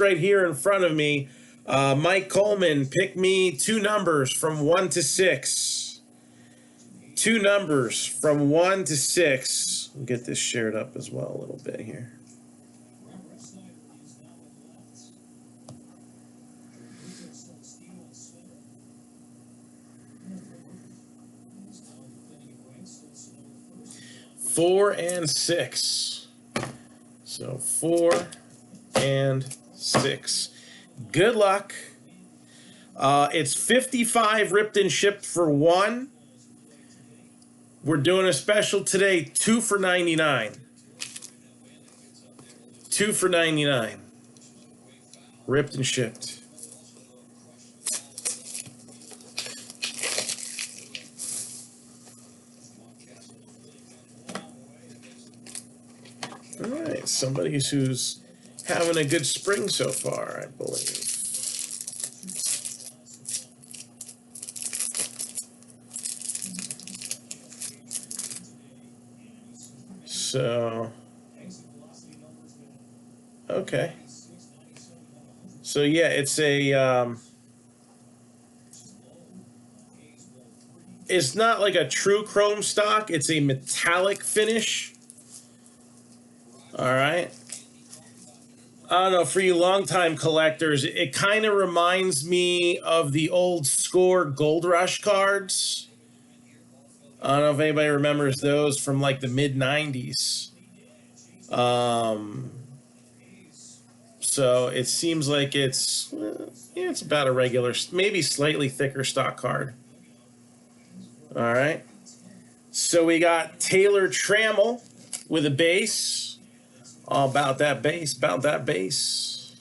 right here in front of me. Mike Coleman, pick me 2 numbers from 1 to 6. 2 numbers from 1 to 6. We'll get this shared up as well a little bit here. Four and 6. So 4 and 6. Good luck. It's 55 ripped and shipped for 1. We're doing a special today, 2 for $99. 2 for $99. Ripped and shipped. All right, somebody who's having a good spring so far, I believe. So, okay. So yeah, it's a, it's not like a true chrome stock. It's a metallic finish. All right. I don't know, for you longtime collectors, it kind of reminds me of the old Score Gold Rush cards. I don't know if anybody remembers those from like the mid-90s. So it seems like it's about a regular, maybe slightly thicker stock card. All right. So we got Taylor Trammell with a base. All about that base, about that base.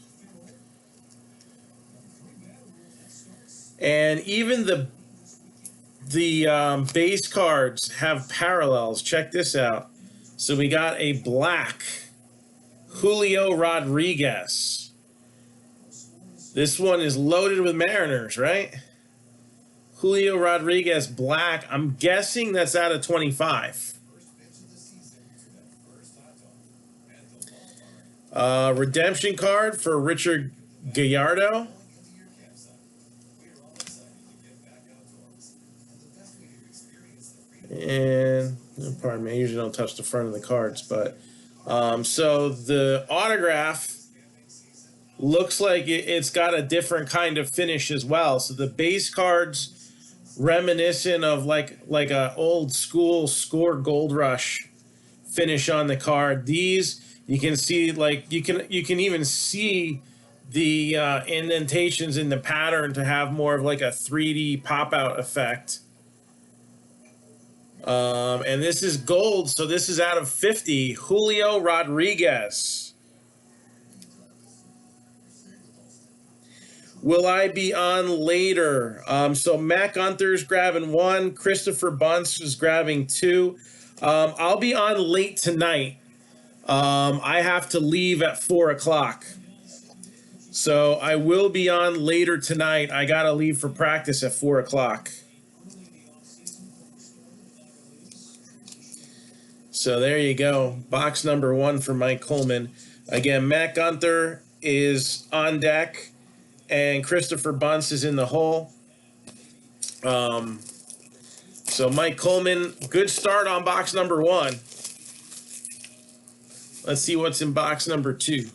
And even the base cards have parallels. Check this out. So we got a black Julio Rodriguez. This one is loaded with Mariners, right? Julio Rodriguez black. I'm guessing that's out of 25. Redemption card for Richard Gallardo. And pardon me, I usually don't touch the front of the cards, but so the autograph looks like it's got a different kind of finish as well. So the base cards reminiscent of like a old school Score Gold Rush finish on the card. These you can see, like you can even see the indentations in the pattern to have more of like a 3D pop out effect. And this is gold, so this is out of 50. Julio Rodriguez. Will I be on later? So Matt Gunther's grabbing 1. Christopher Bunce is grabbing 2. I'll be on late tonight. I have to leave at 4 o'clock. So I will be on later tonight. I got to leave for practice at 4 o'clock. So there you go. Box number 1 for Mike Coleman. Again, Matt Gunther is on deck, and Christopher Bunce is in the hole. So Mike Coleman, good start on box number 1. Let's see what's in box number 2.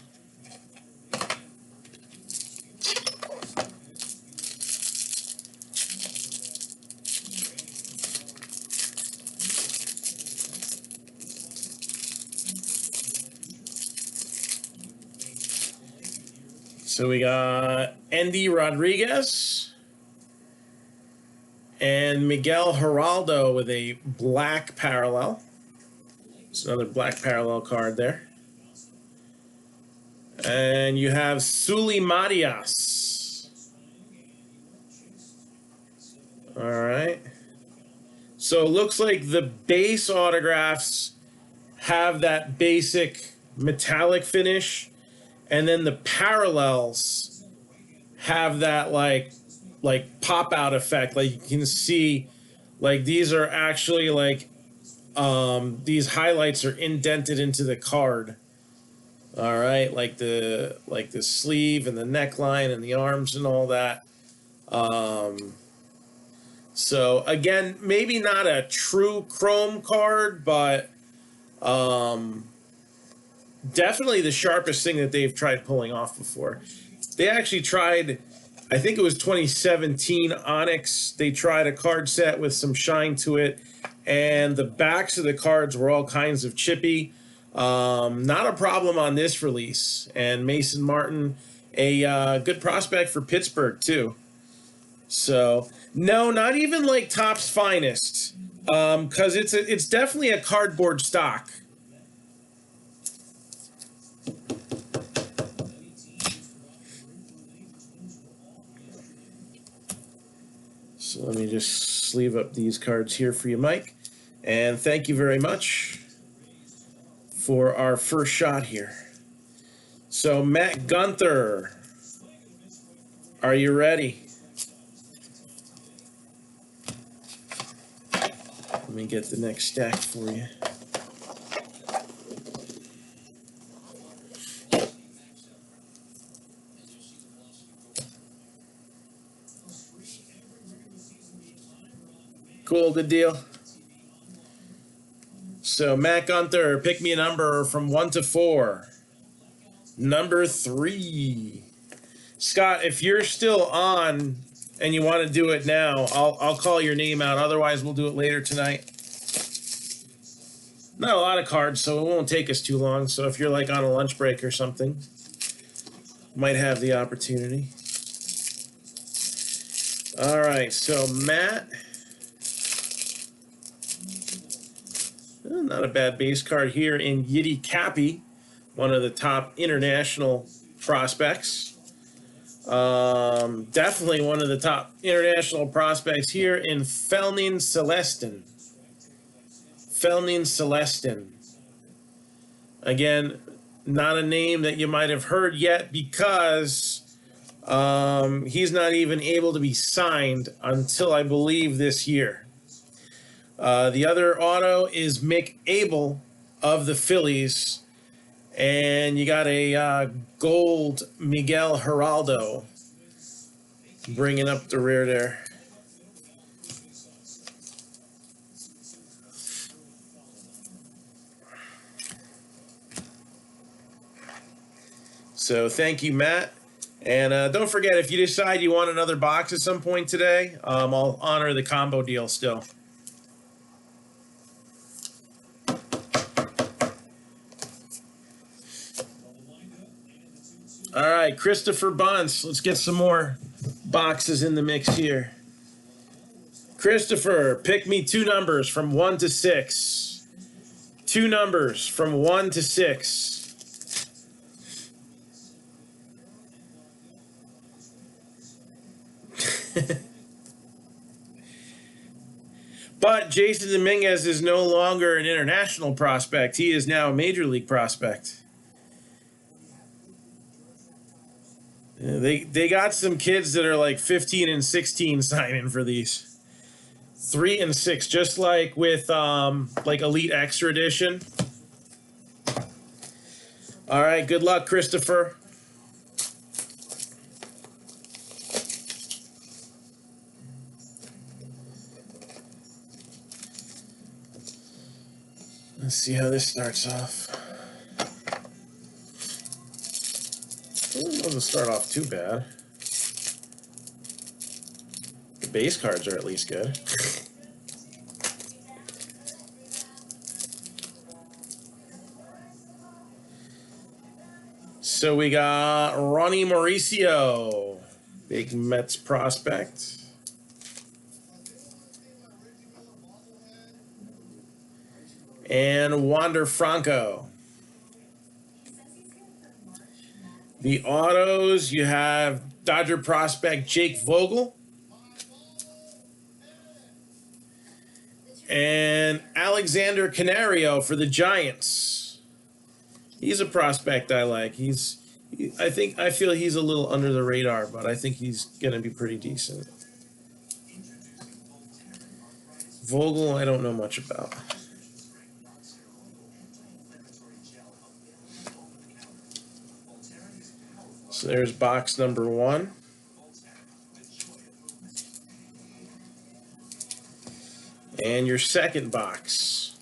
So we got Andy Rodriguez and Miguel Geraldo with a black parallel. It's another black parallel card there. And you have Sully Marias. All right. So it looks like the base autographs have that basic metallic finish, and then the parallels have that like pop out effect. Like you can see, like these are actually like these highlights are indented into the card. All right, like the sleeve and the neckline and the arms and all that. So again, maybe not a true chrome card, but definitely the sharpest thing that they've tried pulling off before. They actually tried, I think it was 2017 Onyx. They tried a card set with some shine to it, and the backs of the cards were all kinds of chippy. Not a problem on this release. And Mason Martin, a good prospect for Pittsburgh too. So no, not even like Topps Finest, because it's definitely a cardboard stock. So let me just sleeve up these cards here for you, Mike. And thank you very much for our first shot here. So Matt Gunther, are you ready? Let me get the next stack for you. Cool, good deal. So Matt Gunther, pick me a number from 1 to 4. Number 3. Scott, if you're still on and you want to do it now, I'll call your name out. Otherwise, we'll do it later tonight. Not a lot of cards, so it won't take us too long. So if you're like on a lunch break or something, might have the opportunity. All right, so Matt. Not a bad base card here in Yiddy Cappy, one of the top international prospects. Definitely one of the top international prospects here in Felnin Celestin. Felnin Celestin. Again, not a name that you might have heard yet because he's not even able to be signed until I believe this year. The other auto is Mick Abel of the Phillies. And you got a gold Miguel Geraldo bringing up the rear there. So thank you, Matt. And don't forget, if you decide you want another box at some point today, I'll honor the combo deal still. All right, Christopher Bunce. Let's get some more boxes in the mix here. Christopher, pick me 2 numbers from 1 to 6. 2 numbers from 1 to 6. But Jason Dominguez is no longer an international prospect. He is now a major league prospect. They got some kids that are like 15 and 16 signing for these. 3 and 6, just like with like Elite Extra Edition. All right, good luck, Christopher. Let's see how this starts off. It doesn't start off too bad. The base cards are at least good. So we got Ronnie Mauricio, big Mets prospect. And Wander Franco. The autos, you have Dodger prospect Jake Vogel. And Alexander Canario for the Giants. He's a prospect I like. I feel he's a little under the radar, but I think he's going to be pretty decent. Vogel, I don't know much about. So there's box number 1. And your second box.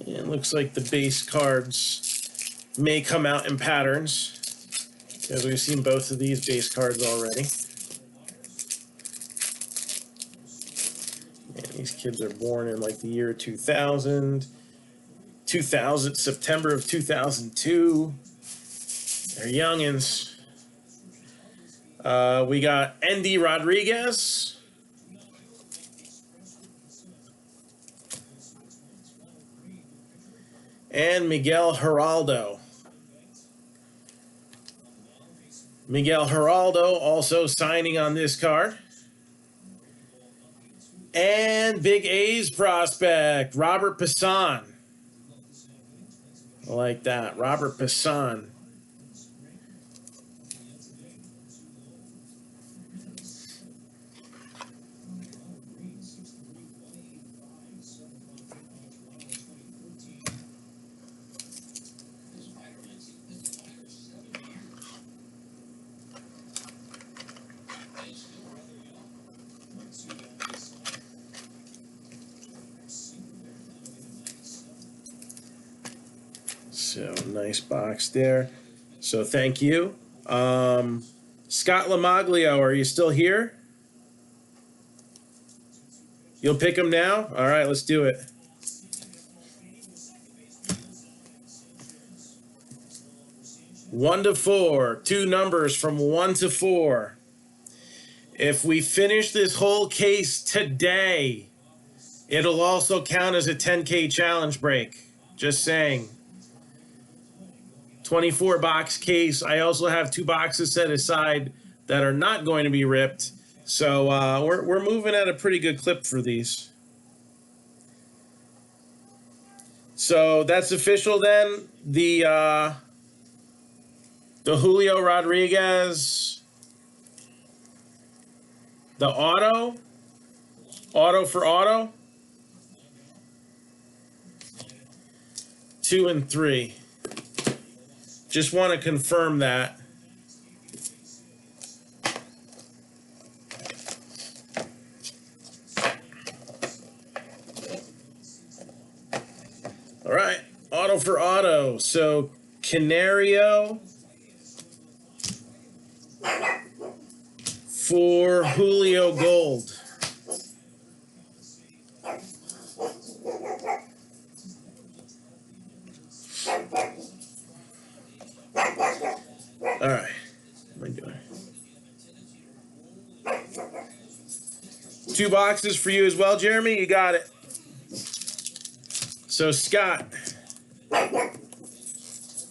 And it looks like the base cards may come out in patterns, because we've seen both of these base cards already. And these kids are born in like the year 2000, September of 2002. They're youngins. We got Andy Rodriguez. And Miguel Geraldo. Miguel Geraldo also signing on this card. And Big A's prospect, Robert Passan. I like that, Robert Passan. So nice box there. So thank you. Scott Lamaglio, are you still here? You'll pick him now? All right, let's do it. One to 4. 2 numbers from 1 to 4. If we finish this whole case today, it'll also count as a 10K challenge break. Just saying. 24 box case. I also have 2 boxes set aside that are not going to be ripped. So we're moving at a pretty good clip for these. So that's official then. The Julio Rodriguez, the auto for auto, 2 and 3. Just want to confirm that. All right, auto for auto. So Canario for Julio Gold. All right, what am I doing? 2 boxes for you as well, Jeremy. You got it. So Scott,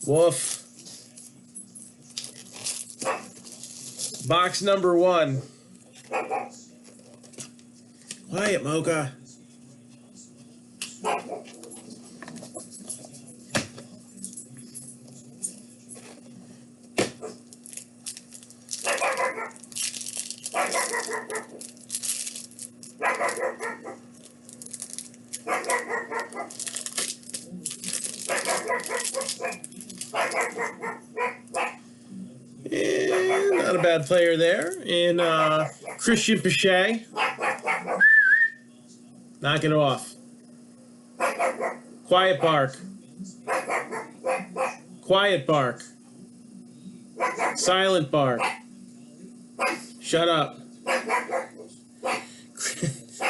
woof. Box number 1. Quiet, Mocha. And not a bad player there in Christian Pache. Knock it off. Quiet bark. Quiet bark. Silent bark. Shut up.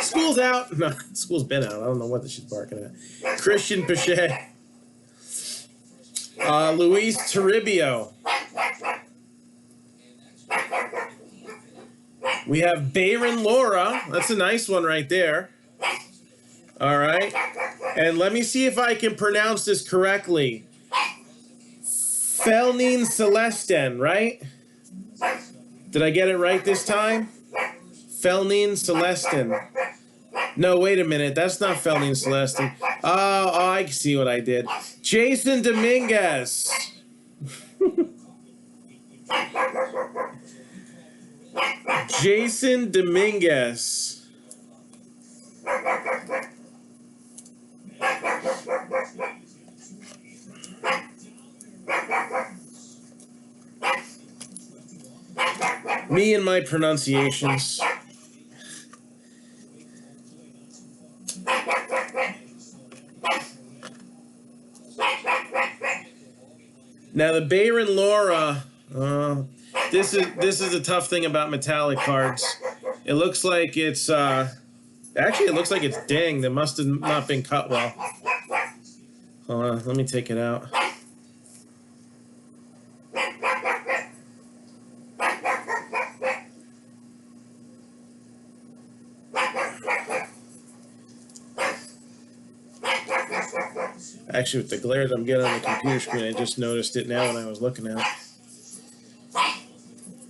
School's out. No, school's been out. I don't know what she's barking at. Christian Pache. Luis Toribio. We have Bayron Lora. That's a nice one right there. All right. And let me see if I can pronounce this correctly. Felnin Celestin, right? Did I get it right this time? Felnin Celestin. No, wait a minute. That's not Felnin Celestin. Oh, I see what I did. Jason Dominguez. Jason Dominguez. Me and my pronunciations. Now the Bayron Laura, this is a tough thing about metallic cards. It looks like it's actually it looks like it's dinged. It must have not been cut well. Hold on, let me take it out. Actually, with the glare that I'm getting on the computer screen, I just noticed it now when I was looking at it.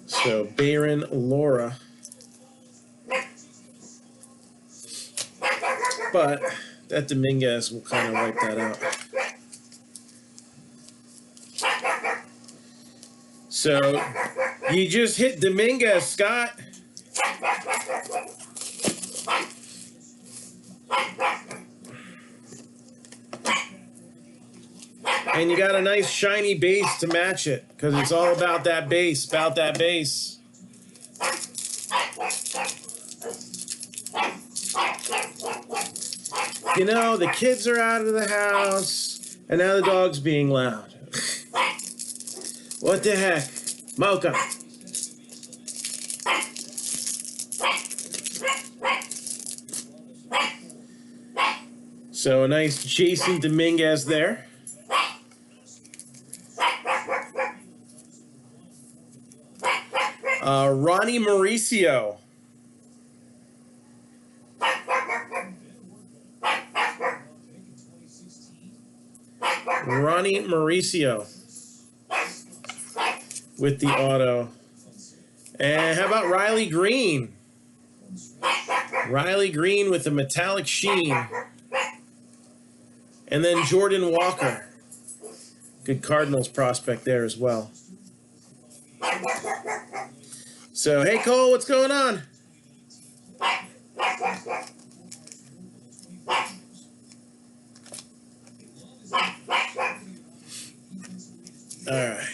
So, Bayron Laura. But that Dominguez will kind of wipe that out. So, you just hit Dominguez, Scott. And you got a nice shiny base to match it, because it's all about that base, You know, the kids are out of the house, and now the dog's being loud. What the heck? Mocha. So a nice Jason Dominguez there. Ronnie Mauricio. Ronnie Mauricio with the auto. And how about Riley Green? Riley Green with the metallic sheen. And then Jordan Walker. Good Cardinals prospect there as well. So, hey Cole, what's going on? All right.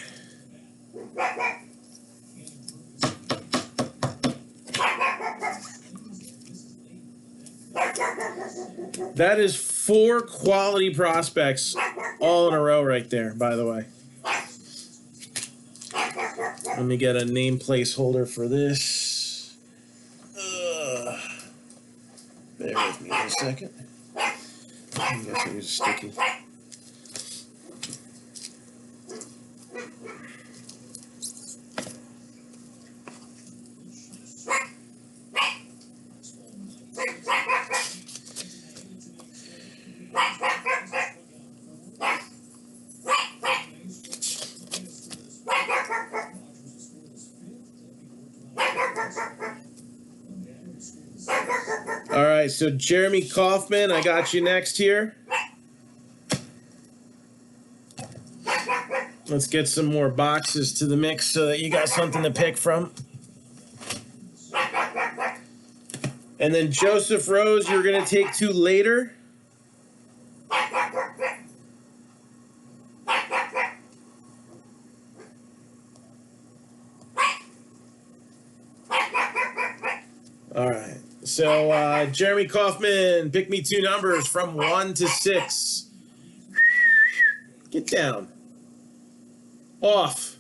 That is 4 quality prospects all in a row right there, by the way. Let me get a name placeholder for this. Bear with me a second. I guess it was sticky. All right, so Jeremy Kaufman, I got you next here. Let's get some more boxes to the mix so that you got something to pick from. And then Joseph Rose, you're going to take 2 later. All right. So, Jeremy Kaufman, pick me 2 numbers from 1 to 6. Get down. Off.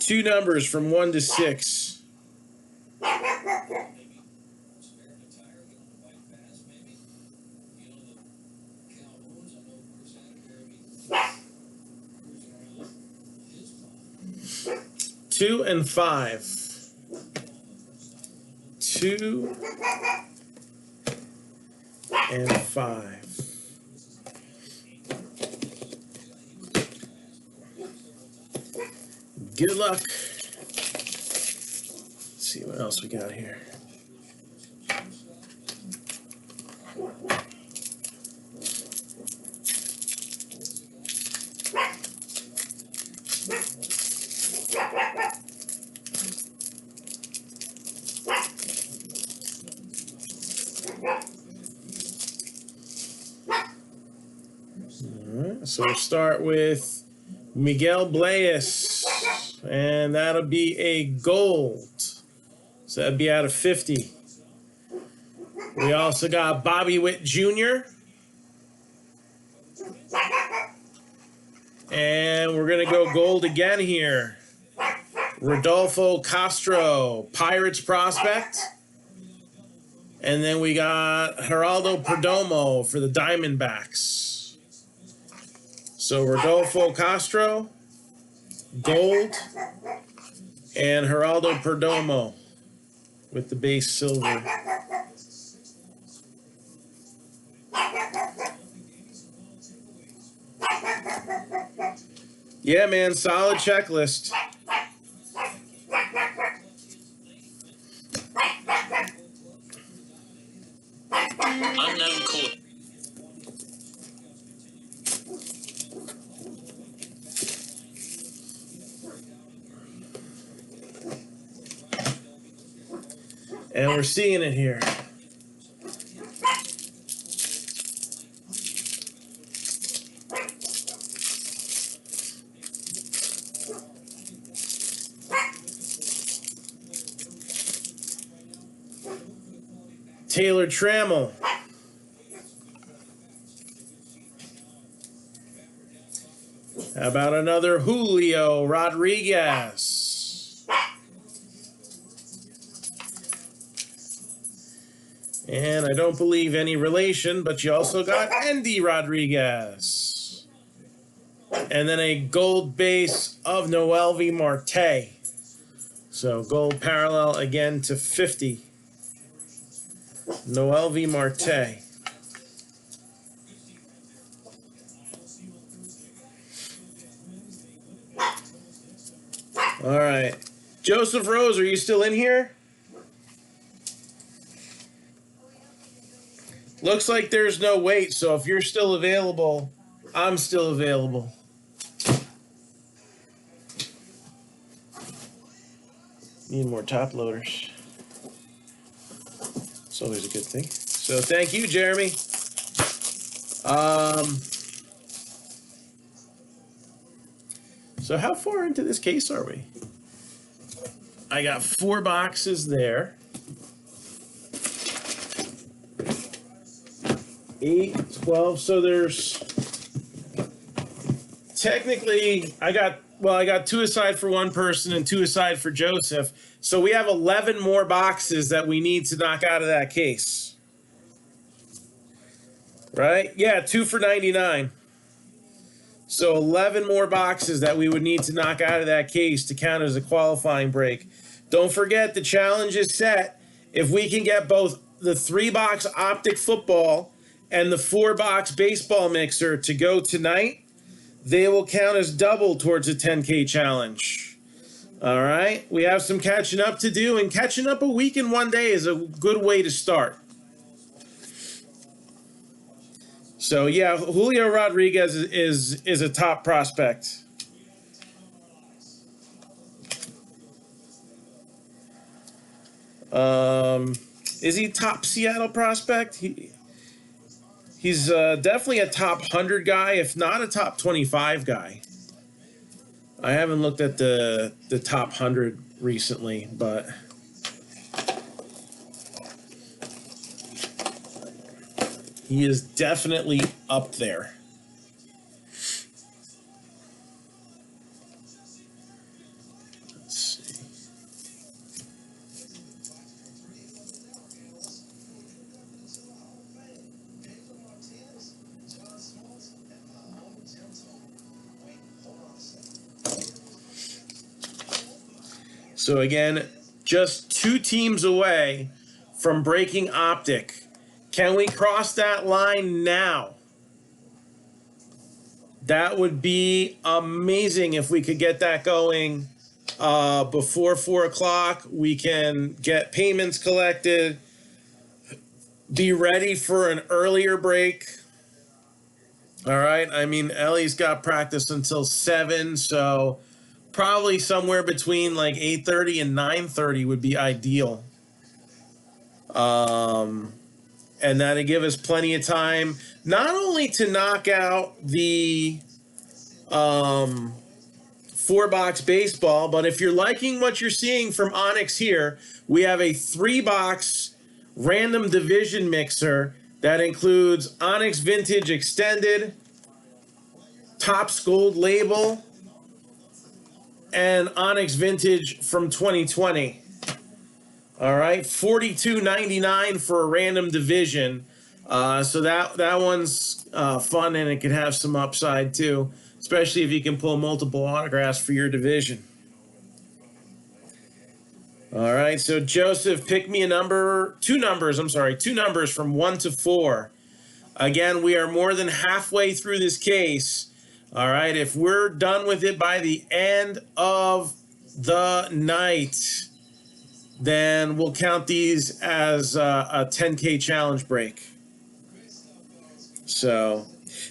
Two numbers from 1 to 6. 2 and 5. 2 and 5. Good luck. Let's see what else we got here. So we'll start with Miguel Blaise, and that'll be a gold. So that'd be out of 50. We also got Bobby Witt Jr. And we're going to go gold again here. Rodolfo Castro, Pirates prospect. And then we got Geraldo Perdomo for the Diamondbacks. So Rodolfo Castro, gold, and Geraldo Perdomo with the base silver. Yeah, man, solid checklist. Unknown call. And we're seeing it here. Taylor Trammell. How about another Julio Rodriguez? And I don't believe any relation, but you also got Andy Rodriguez. And then a gold base of Noelvi Marte. So gold parallel again to 50. Noelvi Marte. All right. Joseph Rose, are you still in here? Looks like there's no wait, so if you're still available, I'm still available. Need more top loaders. It's always a good thing. So thank you, Jeremy. So how far into this case are we? I got 4 boxes there. 8, 12. So there's technically I got 2 aside for one person and 2 aside for Joseph. So we have 11 more boxes that we need to knock out of that case. Right? Yeah, 2 for 99. So 11 more boxes that we would need to knock out of that case to count as a qualifying break. Don't forget, the challenge is set. If we can get both the 3-box optic football and the 4-box baseball mixer to go tonight, they will count as double towards a 10K challenge. All right? We have some catching up to do, and catching up a week in one day is a good way to start. So, yeah, Julio Rodriguez is a top prospect. Is he top Seattle prospect? He's definitely a top 100 guy, if not a top 25 guy. I haven't looked at the top 100 recently, but he is definitely up there. Let's see. So again, just 2 teams away from breaking optic. Can we cross that line now? That would be amazing if we could get that going before 4 o'clock. We can get payments collected, be ready for an earlier break. All right. I mean, Ellie's got practice until 7, so probably somewhere between like 8:30 and 9:30 would be ideal. And that'll give us plenty of time, not only to knock out the 4-box baseball, but if you're liking what you're seeing from Onyx here, we have a 3-box random division mixer that includes Onyx Vintage Extended, Topps Gold Label, and Onyx Vintage from 2020. All right, $42.99 for a random division. So that one's fun, and it could have some upside too, especially if you can pull multiple autographs for your division. All right, so Joseph, pick me a number, two numbers from 1 to 4. Again, we are more than halfway through this case. All right, if we're done with it by the end of the night, then we'll count these as a 10K challenge break. So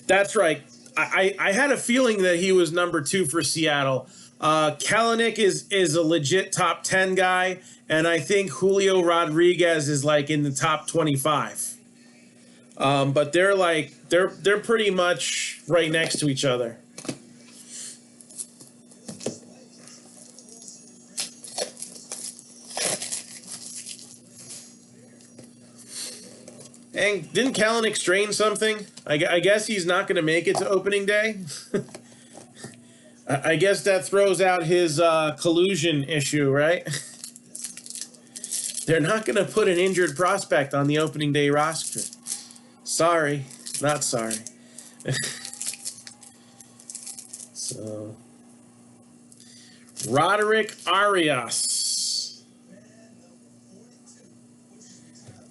that's right. I had a feeling that he was number 2 for Seattle. Kalanick is a legit top 10 guy, and I think Julio Rodriguez is like in the top 25. But they're pretty much right next to each other. And didn't Kalanick strain something? I guess he's not going to make it to opening day. I guess that throws out his collusion issue, right? They're not going to put an injured prospect on the opening day roster. Sorry, not sorry. So, Roderick Arias.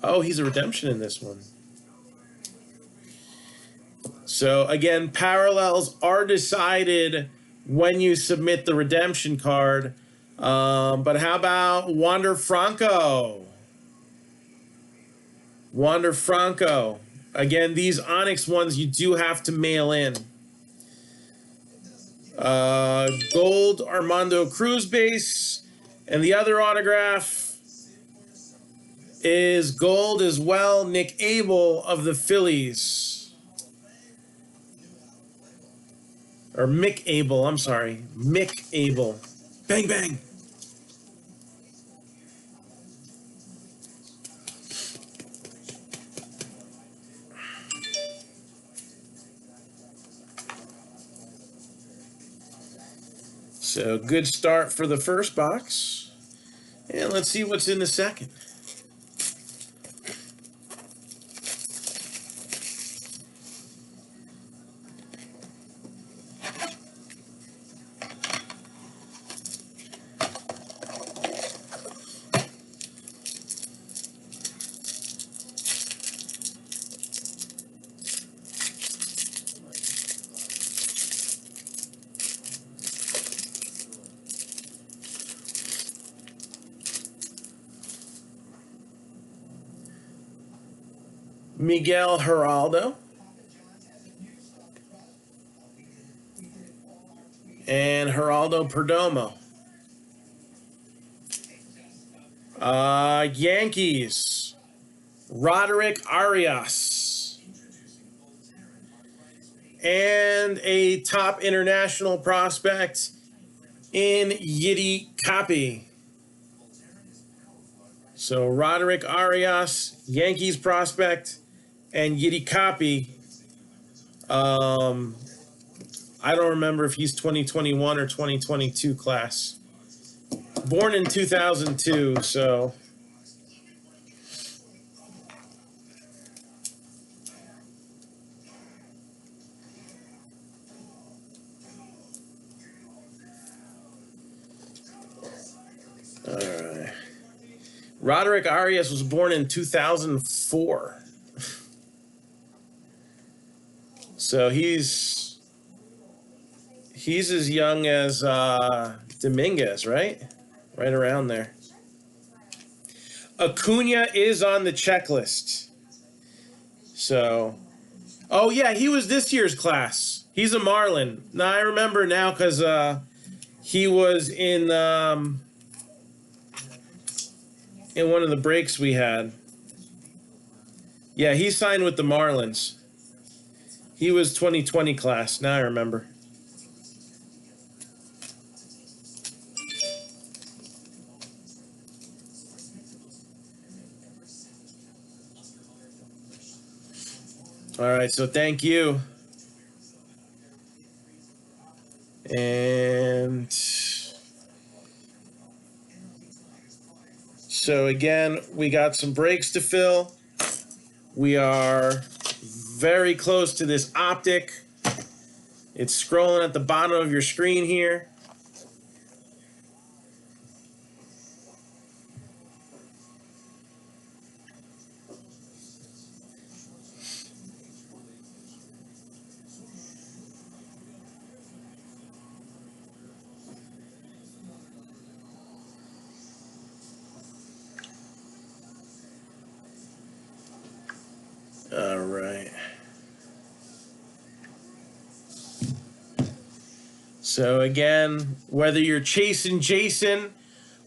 Oh, he's a redemption in this one. So, again, parallels are decided when you submit the redemption card. But how about Wander Franco? Wander Franco. Again, these Onyx ones you do have to mail in. Gold Armando Cruz base. And the other autograph is gold as well. Nick Abel of the Phillies. Or Mick Abel, I'm sorry. Mick Abel. Bang, bang. So good start for the first box. And let's see what's in the second. Miguel Geraldo. And Geraldo Perdomo. Yankees. Roderick Arias. And a top international prospect in Yiddy Copy. So Roderick Arias, Yankees prospect, and Yiddy Copy. I don't remember if he's 2021 or 2022 class. Born in 2002, so. All right. Roderick Arias was born in 2004. So he's as young as Dominguez, right? Right around there. Acuna is on the checklist. So, oh yeah, he was this year's class. He's a Marlin. Now I remember now because he was in one of the breaks we had. Yeah, he signed with the Marlins. He was 2020 class. Now I remember. All right, so thank you. And so again, we got some breaks to fill. We are very close to this optic. It's scrolling at the bottom of your screen here. All right. So again, whether you're chasing Jason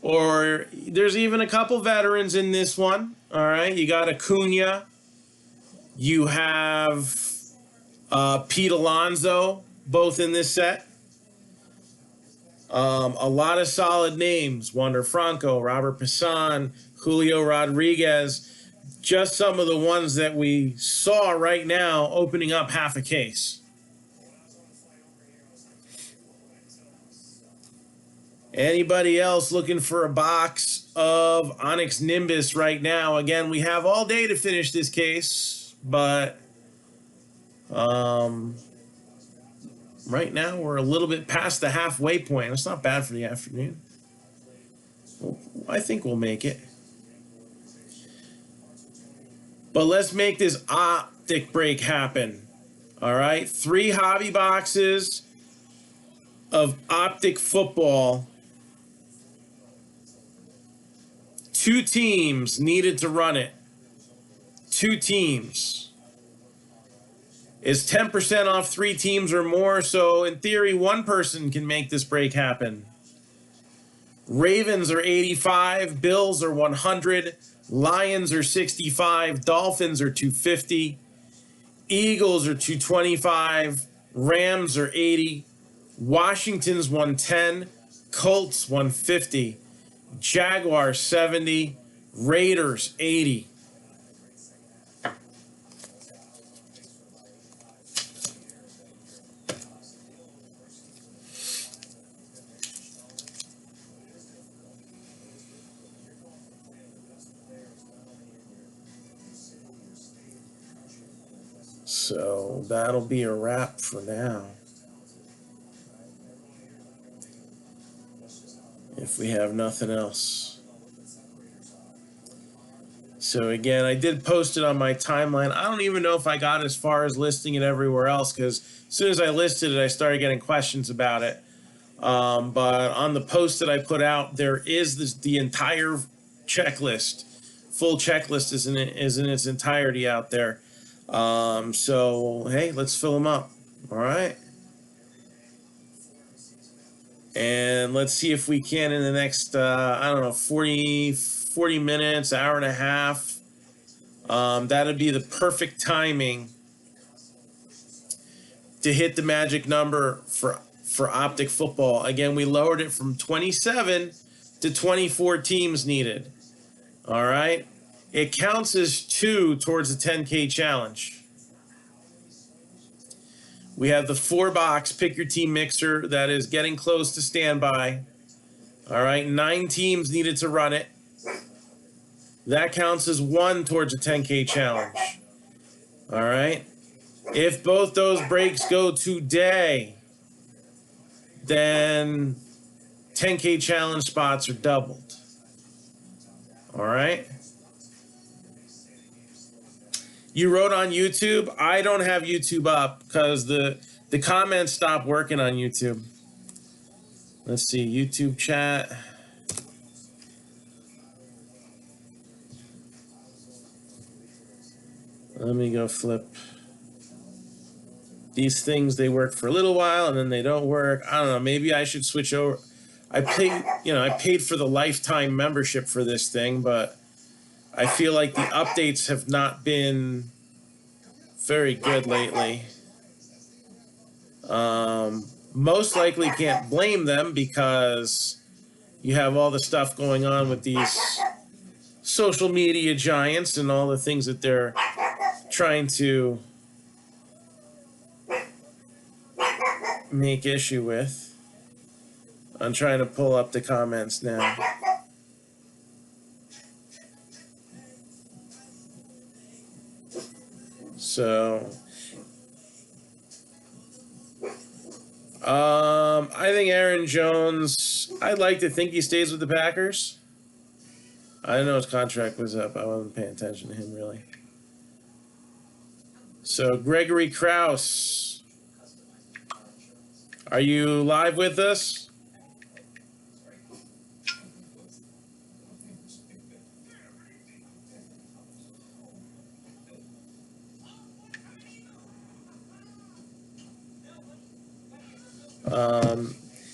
or there's even a couple veterans in this one. All right. You got Acuna. You have Pete Alonso, both in this set. A lot of solid names. Wander Franco, Robert Passan, Julio Rodriguez. Just some of the ones that we saw right now opening up half a case. Anybody else looking for a box of Onyx Nimbus right now? Again, we have all day to finish this case, but right now we're a little bit past the halfway point. It's not bad for the afternoon. I think we'll make it. But let's make this optic break happen. All right, 3 hobby boxes of optic football. 2 teams needed to run it. 2 teams. Is 10% off 3 teams or more, so in theory, 1 person can make this break happen. Ravens are 85, Bills are 100, Lions are 65, Dolphins are 250, Eagles are 225, Rams are 80, Washington's 110, Colts 150, Jaguars 70, Raiders 80. So that'll be a wrap for now. If we have nothing else. So again, I did post it on my timeline. I don't even know if I got as far as listing it everywhere else, because as soon as I listed it, I started getting questions about it. But on the post that I put out, there is the entire checklist. Full checklist is in its entirety out there. So, hey, let's fill them up. All right. And let's see if we can in the next, 40 minutes, hour and a half. That'd be the perfect timing to hit the magic number for optic football. Again, we lowered it from 27 to 24 teams needed. All right. It counts as 2 towards the 10K challenge. We have the 4-box pick your team mixer that is getting close to standby. All right, 9 teams needed to run it. That counts as 1 towards a 10K challenge. All right. If both those breaks go today, then 10K challenge spots are doubled. All right. You wrote on YouTube. I don't have YouTube up because the comments stopped working on YouTube. Let's see, YouTube chat. Let me go flip. These things, they work for a little while and then they don't work. I don't know. Maybe I should switch over. I paid for the lifetime membership for this thing, but I feel like the updates have not been very good lately. Most likely can't blame them because you have all the stuff going on with these social media giants and all the things that they're trying to make issue with. I'm trying to pull up the comments now. So, I think Aaron Jones, I'd like to think he stays with the Packers. I didn't know his contract was up. I wasn't paying attention to him, really. So, Gregory Krause, are you live with us?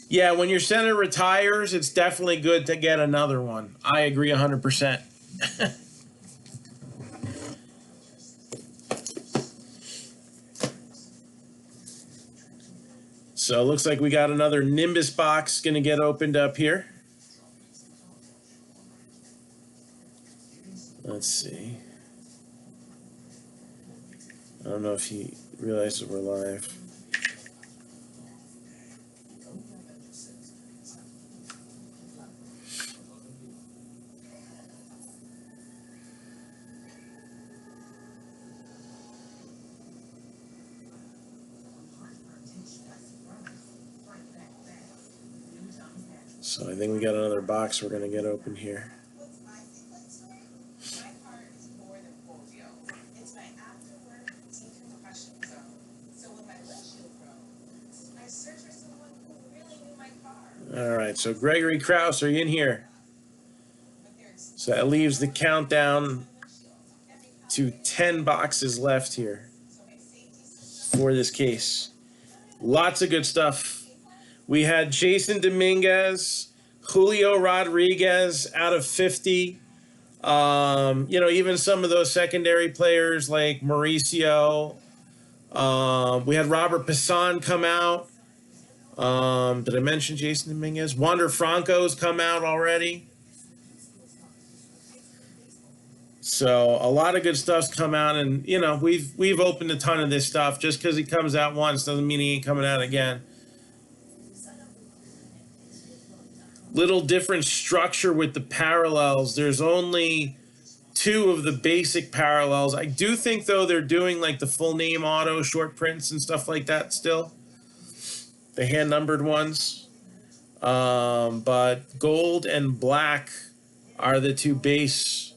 Yeah, when your center retires, it's definitely good to get another one. I agree 100%. So it looks like we got another Nimbus box going to get opened up here. Let's see. I don't know if he realizes we're live. So I think we got another box we're going to get open here. All right, so Gregory Krause, are you in here? So that leaves the countdown to 10 boxes left here for this case. Lots of good stuff. We had Jason Dominguez, Julio Rodriguez out of 50. Even some of those secondary players like Mauricio. We had Robert Passan come out. Did I mention Jason Dominguez? Wander Franco's come out already. So a lot of good stuff's come out, and we've opened a ton of this stuff. Just because he comes out once doesn't mean he ain't coming out again. Little different structure with the parallels. There's only 2 of the basic parallels. I do think, though, they're doing like the full name auto short prints and stuff like that still. The hand-numbered ones. But gold and black are the 2 base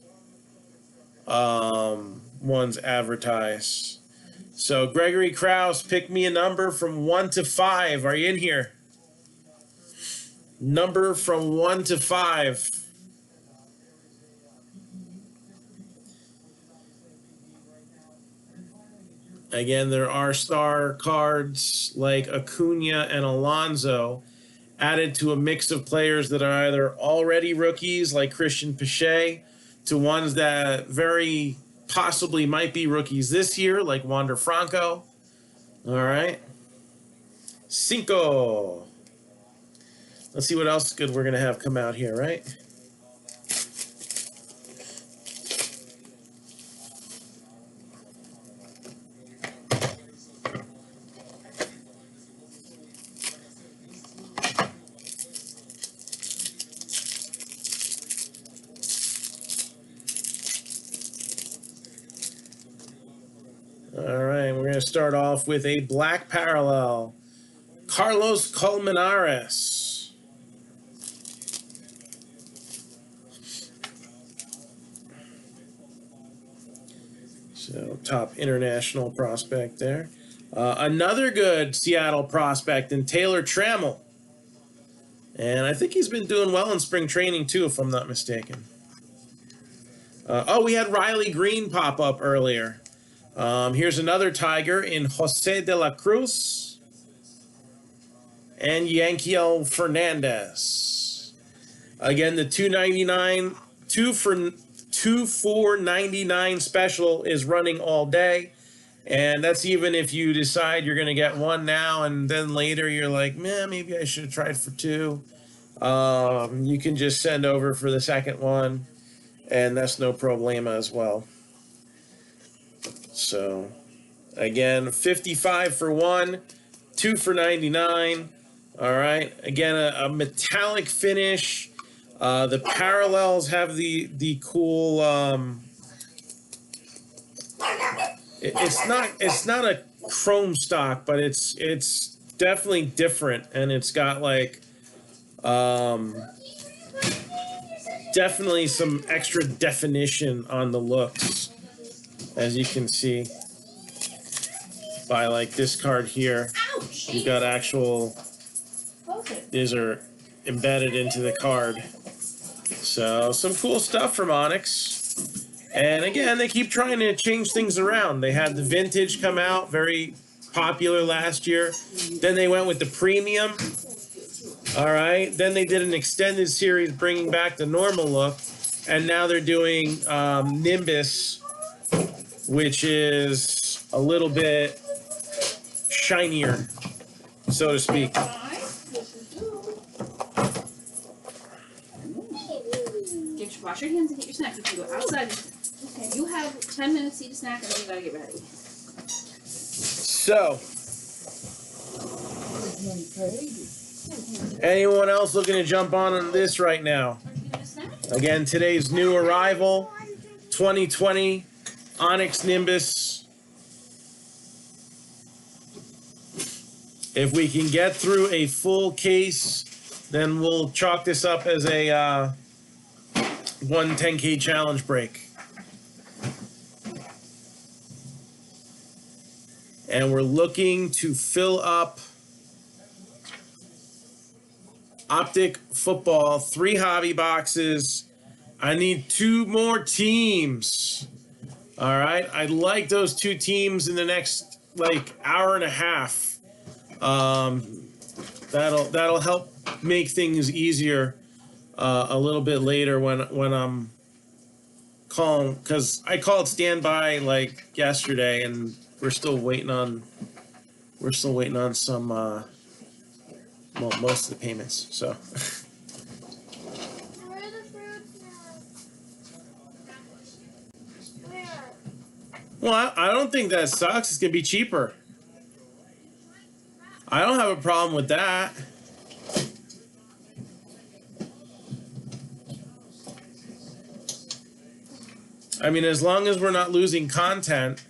ones advertised. So Gregory Krause, pick me a number from 1 to 5. Are you in here? Number from 1 to 5. Again, there are star cards like Acuna and Alonso added to a mix of players that are either already rookies like Christian Pache to ones that very possibly might be rookies this year like Wander Franco. All right. 5. Let's see what else good we're going to have come out here, right? All right, we're going to start off with a black parallel. Carlos Culminaris. So, top international prospect there. Another good Seattle prospect in Taylor Trammell. And I think he's been doing well in spring training, too, if I'm not mistaken. We had Riley Green pop up earlier. Here's another Tiger in Jose de la Cruz and Yankiel Fernandez. Again, the $2.99, 2 for $99 special is running all day. And that's even if you decide you're going to get one now and then later you're like, man, maybe I should have tried for 2. You can just send over for the second one, and that's no problema as well. So, again, 55 for 1, 2 for 99. All right. Again, a metallic finish. The parallels have the cool. It's not a chrome stock, but it's definitely different, and it's got like definitely some extra definition on the looks, as you can see by like this card here. You've got actual, these are embedded into the card. So some cool stuff from Onyx. And again, they keep trying to change things around. They had the vintage come out, very popular last year. Then they went with the premium. All right. Then they did an extended series bringing back the normal look. And now they're doing Nimbus, which is a little bit shinier, so to speak. Wash your hands and get your snack. You can go outside. Okay. You have 10 minutes to eat a snack, and then you gotta get ready. So, anyone else looking to jump on this right now? Again, today's new arrival, 2020 Onyx Nimbus. If we can get through a full case, then we'll chalk this up as a 1 10K challenge break. And we're looking to fill up Optic Football, 3 hobby boxes. I need 2 more teams. All right. I'd like those 2 teams in the next like hour and a half. That'll help make things easier a little bit later when I'm calling, because I called standby like yesterday and we're still waiting on some well, most of the payments. So well, I don't think that sucks. It's gonna be cheaper. I don't have a problem with that. I mean, as long as we're not losing content,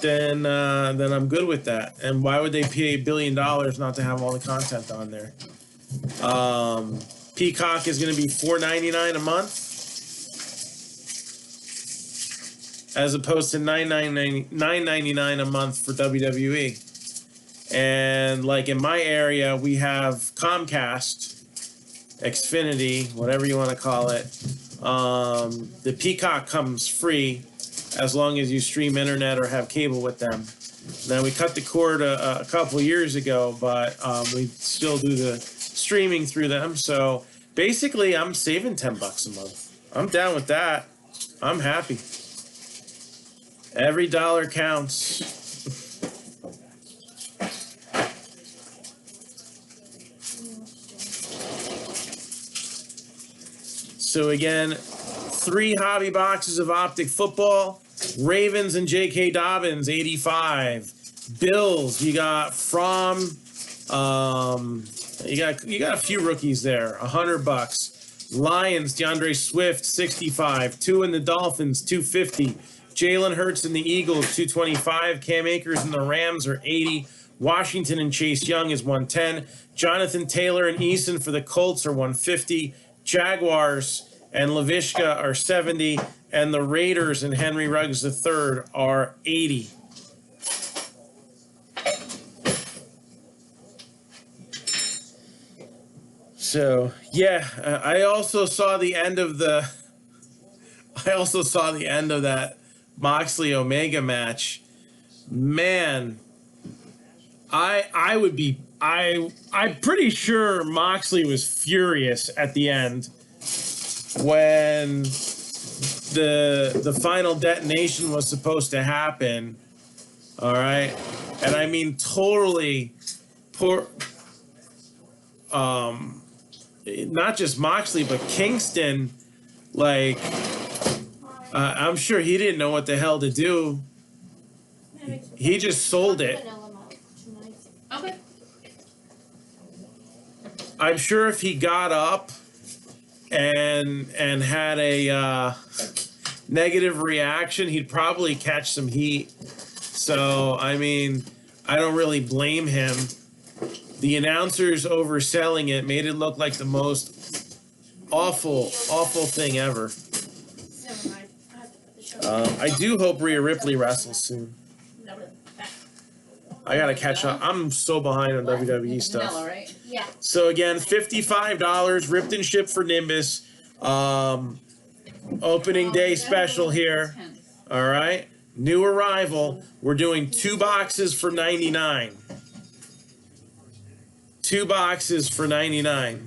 then I'm good with that. And why would they pay $1 billion not to have all the content on there? Peacock is going to be $4.99 a month, as opposed to $9.99 a month for WWE. And like in my area, we have Comcast, Xfinity, whatever you want to call it. The Peacock comes free as long as you stream internet or have cable with them. Now, we cut the cord a couple years ago, but we still do the streaming through them. So basically, I'm saving $10 a month. I'm down with that. I'm happy. Every dollar counts. So again, 3 hobby boxes of Optic Football. Ravens and J.K. Dobbins, 85. Bills, you got from, you got a few rookies there, $100. Lions, DeAndre Swift, 65. 2 in the Dolphins, 250. Jalen Hurts and the Eagles, 225. Cam Akers and the Rams are 80. Washington and Chase Young is 110. Jonathan Taylor and Eason for the Colts are 150. Jaguars and Laviska are 70, and the Raiders and Henry Ruggs III are 80. So yeah, I also saw the end of that Moxley Omega match. Man, I'm pretty sure Moxley was furious at the end. when the final detonation was supposed to happen. All right, and I mean totally poor. Not just Moxley, but Kingston. Like, I'm sure he didn't know what the hell to do. He just sold it. Okay. I'm sure if he got up and had a negative reaction, he'd probably catch some heat. So, I mean, I don't really blame him. The announcers overselling it made it look like the most awful thing ever. I do hope Rhea Ripley wrestles soon. I gotta catch up. I'm so behind on WWE stuff. Vanilla, right? Yeah. So again, $55, ripped and shipped for Nimbus. Opening day special here. All right, new arrival. We're doing 2 boxes for $99. 2 boxes for $99.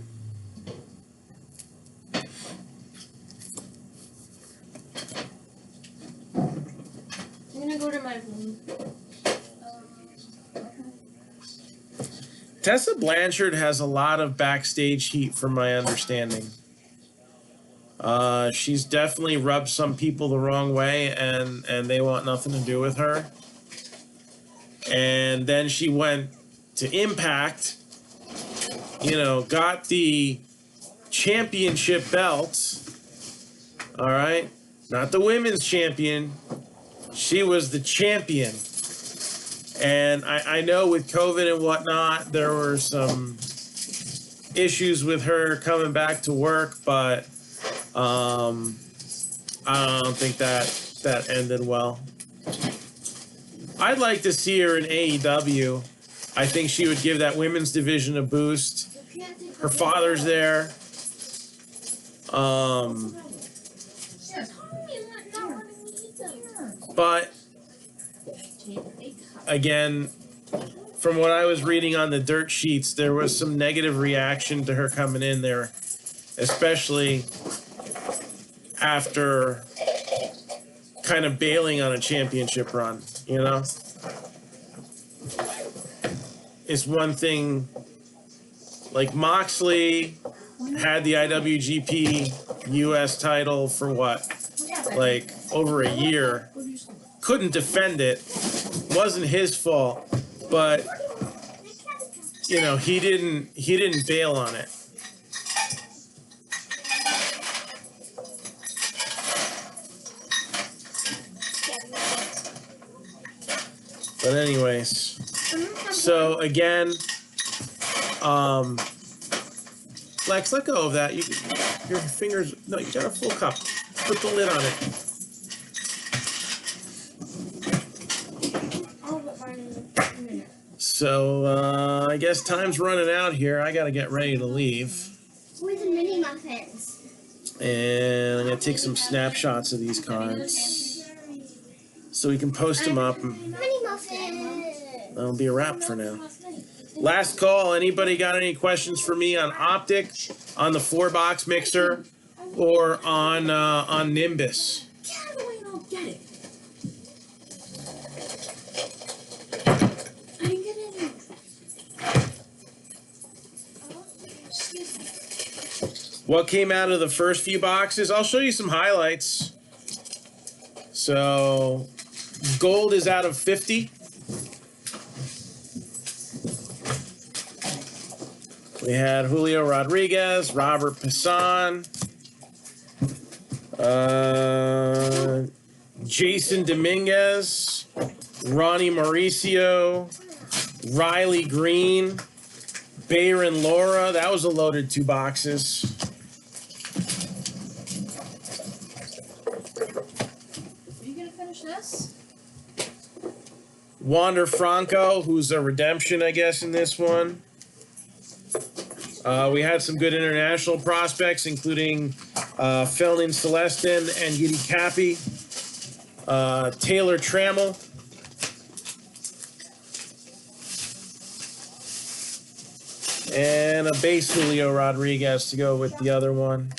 I'm gonna go to my room. Tessa Blanchard has a lot of backstage heat, from my understanding. She's definitely rubbed some people the wrong way, and they want nothing to do with her. And then she went to Impact, you know, got the championship belt. All right, not the women's champion. She was the champion. And I know with COVID and whatnot, there were some issues with her coming back to work, but I don't think that ended well. I'd like to see her in AEW. I think she would give that women's division a boost. Her father's there. But again, from what I was reading on the dirt sheets, there was some negative reaction to her coming in there, especially after kind of bailing on a championship run, you know? It's one thing, like Moxley had the IWGP US title for what? Like over a year. Couldn't defend it. Wasn't his fault, but you know, he didn't bail on it. But anyways, so again, Lex, let go of that. Your fingers. No, you got a full cup. Put the lid on it. So, I guess time's running out here. I gotta get ready to leave. Where's the mini muffins? And I'm gonna take some snapshots of these cards so we can post them up. And Mini muffins. that'll be a wrap for now. Last call. Anybody got any questions for me on Optic, on the 4-box mixer, or on Nimbus? What came out of the first few boxes? I'll show you some highlights. So, gold is out of 50. We had Julio Rodriguez, Robert Passan, Jason Dominguez, Ronnie Mauricio, Riley Green, Bayron Laura. That was a loaded 2 boxes. Wander Franco, who's a redemption, I guess, in this one. We had some good international prospects, including Felnin Celestin and Yidi Cappy. Taylor Trammell. And a base Julio Rodriguez to go with the other one.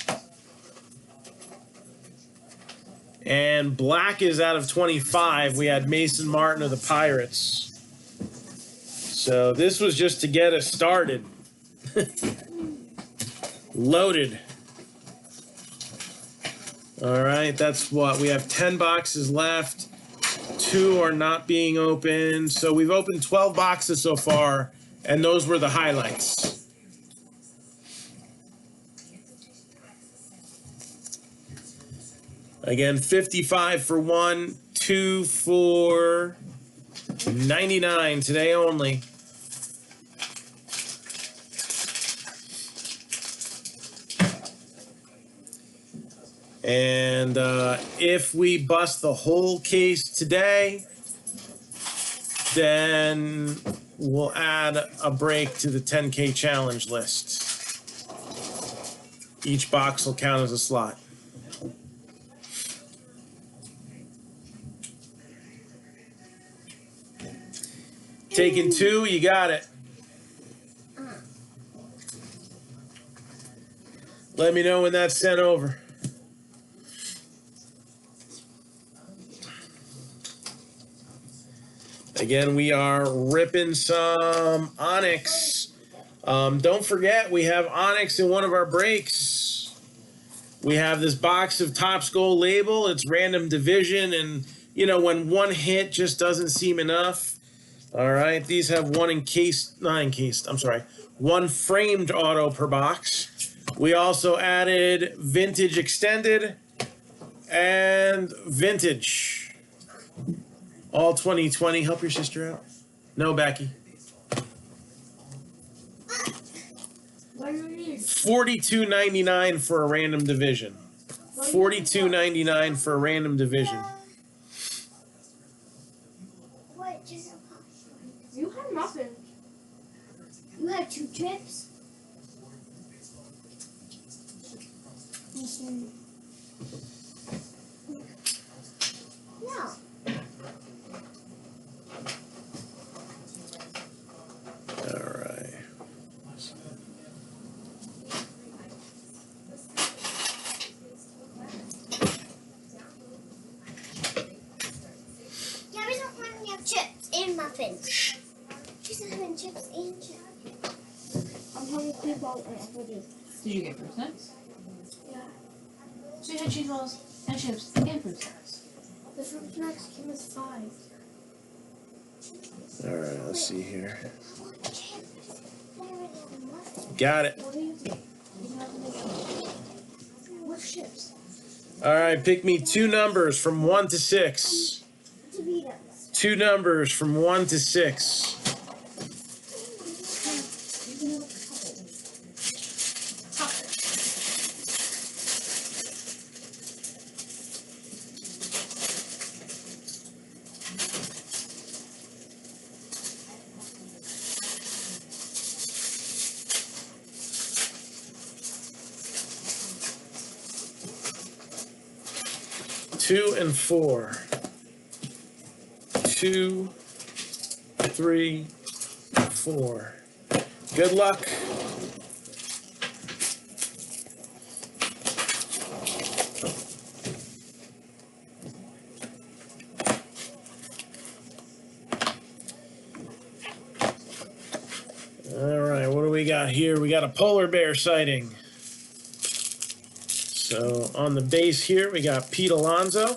And black is out of 25. We had Mason Martin of the Pirates. So this was just to get us started. Loaded. All right, that's what. We have 10 boxes left. 2 are not being opened. So we've opened 12 boxes so far, and those were the highlights. Again, 55 for 1, 2 for 99 today only. And if we bust the whole case today, then we'll add a break to the 10K challenge list. Each box will count as a slot. Taking 2, you got it. Let me know when that's sent over. Again, we are ripping some Onyx. Don't forget, we have Onyx in one of our breaks. We have this box of Topps Gold Label. It's random division, and, you know, when one hit just doesn't seem enough. All right, these have one framed auto per box. We also added Vintage Extended and Vintage. All 2020. Help your sister out. No, Becky. $42.99 for a random division. $42.99 for a random division. You had muffins. You had 2 chips. No. All right. Yeah, we don't want to have chips and muffins. She's not having chips and chips. I'm having cheese balls and apples. Did you get fruit snacks? Yeah. So you had cheese balls and chips and fruit snacks. The fruit snacks came as 5. All right, let's see here. Chips. Got it. What do you think? What chips? All right, pick me 2 numbers from 1 to 6. Doritos. 2 numbers from 1 to 6. Two and 4. 2, 3, 4. Good luck. All right, what do we got here? We got a polar bear sighting. So on the base here, we got Pete Alonso.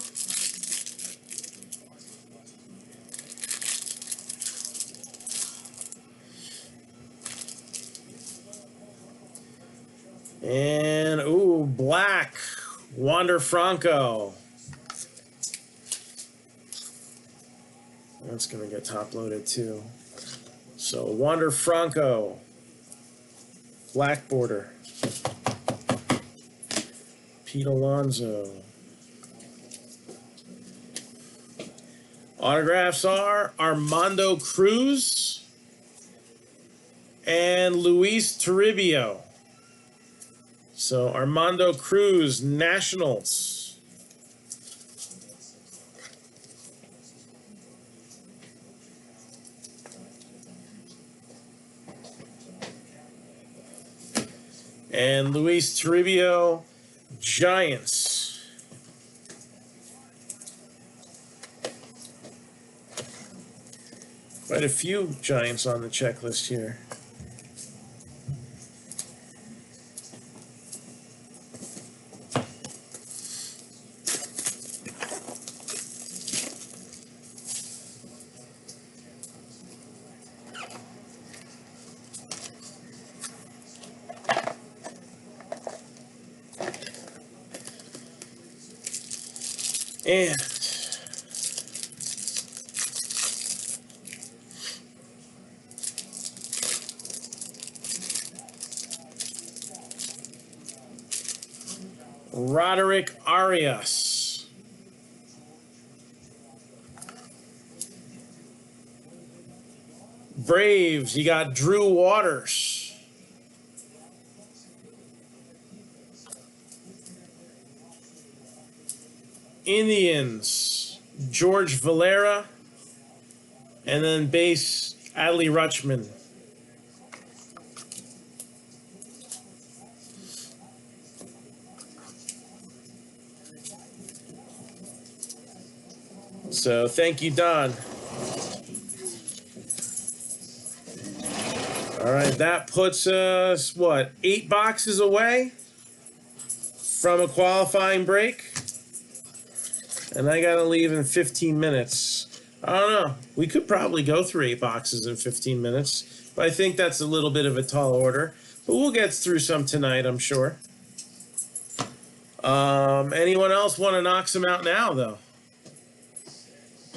And, ooh, black, Wander Franco. That's going to get top loaded too. So Wander Franco, black border. Pete Alonso. Autographs are Armando Cruz and Luis Toribio. So Armando Cruz, Nationals. And Luis Toribio, Giants. Quite a few giants on the checklist here. And Roderick Arias. Braves, you got Drew Waters. Indians, George Valera. And then base, Adley Rutschman. So thank you, Don. All right, that puts us, what, 8 boxes away from a qualifying break? And I got to leave in 15 minutes. I don't know. We could probably go through 8 boxes in 15 minutes, but I think that's a little bit of a tall order. But we'll get through some tonight, I'm sure. Anyone else want to knock some out now, though?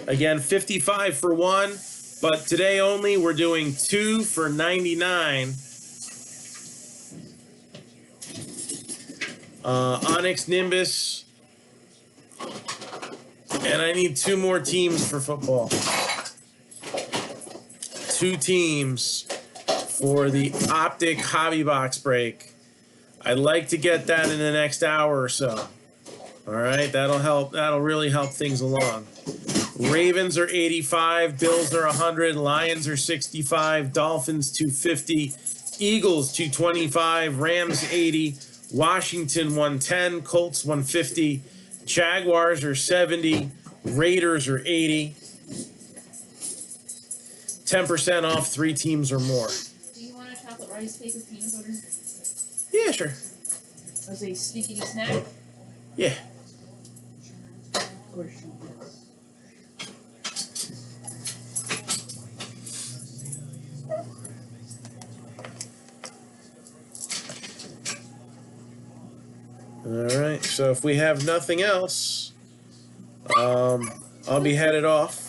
Again, 55 for 1, but today only we're doing 2 for 99. Onyx, Nimbus. And I need 2 more teams for football. 2 teams for the Optic Hobby Box break. I'd like to get that in the next hour or so. All right, that'll help. That'll really help things along. Ravens are 85, Bills are 100, Lions are 65, Dolphins 250, Eagles 225, Rams 80, Washington 110, Colts 150, Jaguars are 70, Raiders are 80. 10% off 3 teams or more. Do you want a chocolate rice cake with peanut butter? Yeah, sure. As a sneaky snack? Yeah. Of course you do. All right, so if we have nothing else, I'll be headed off.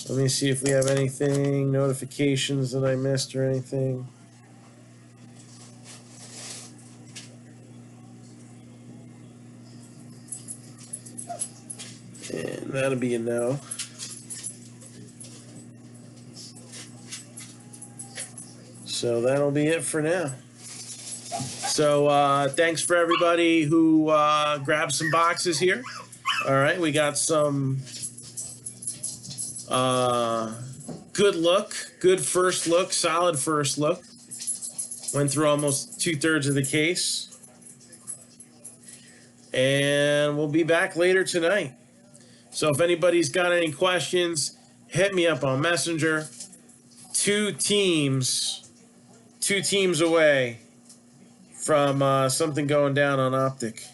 Let me see if we have anything, notifications that I missed or anything. And that'll be a no. So that'll be it for now. So thanks for everybody who grabbed some boxes here. All right, we got some good look, good first look, solid first look. Went through almost 2/3 of the case. And we'll be back later tonight. So if anybody's got any questions, hit me up on Messenger. 2 teams away from something going down on Optic.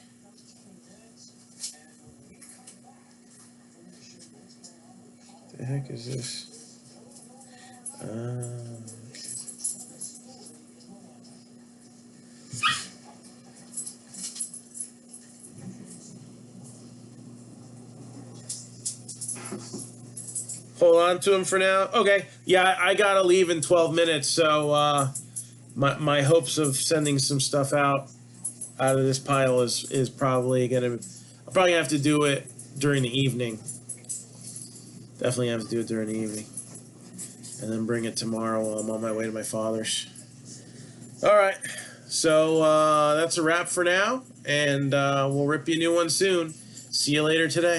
The heck is this? Hold on to him for now. Okay, yeah, I gotta leave in 12 minutes, so my hopes of sending some stuff out of this pile is probably gonna. I'm probably gonna have to do it during the evening. Definitely have to do it during the evening, and then bring it tomorrow while I'm on my way to my father's. All right, so that's a wrap for now, and we'll rip you a new one soon. See you later today.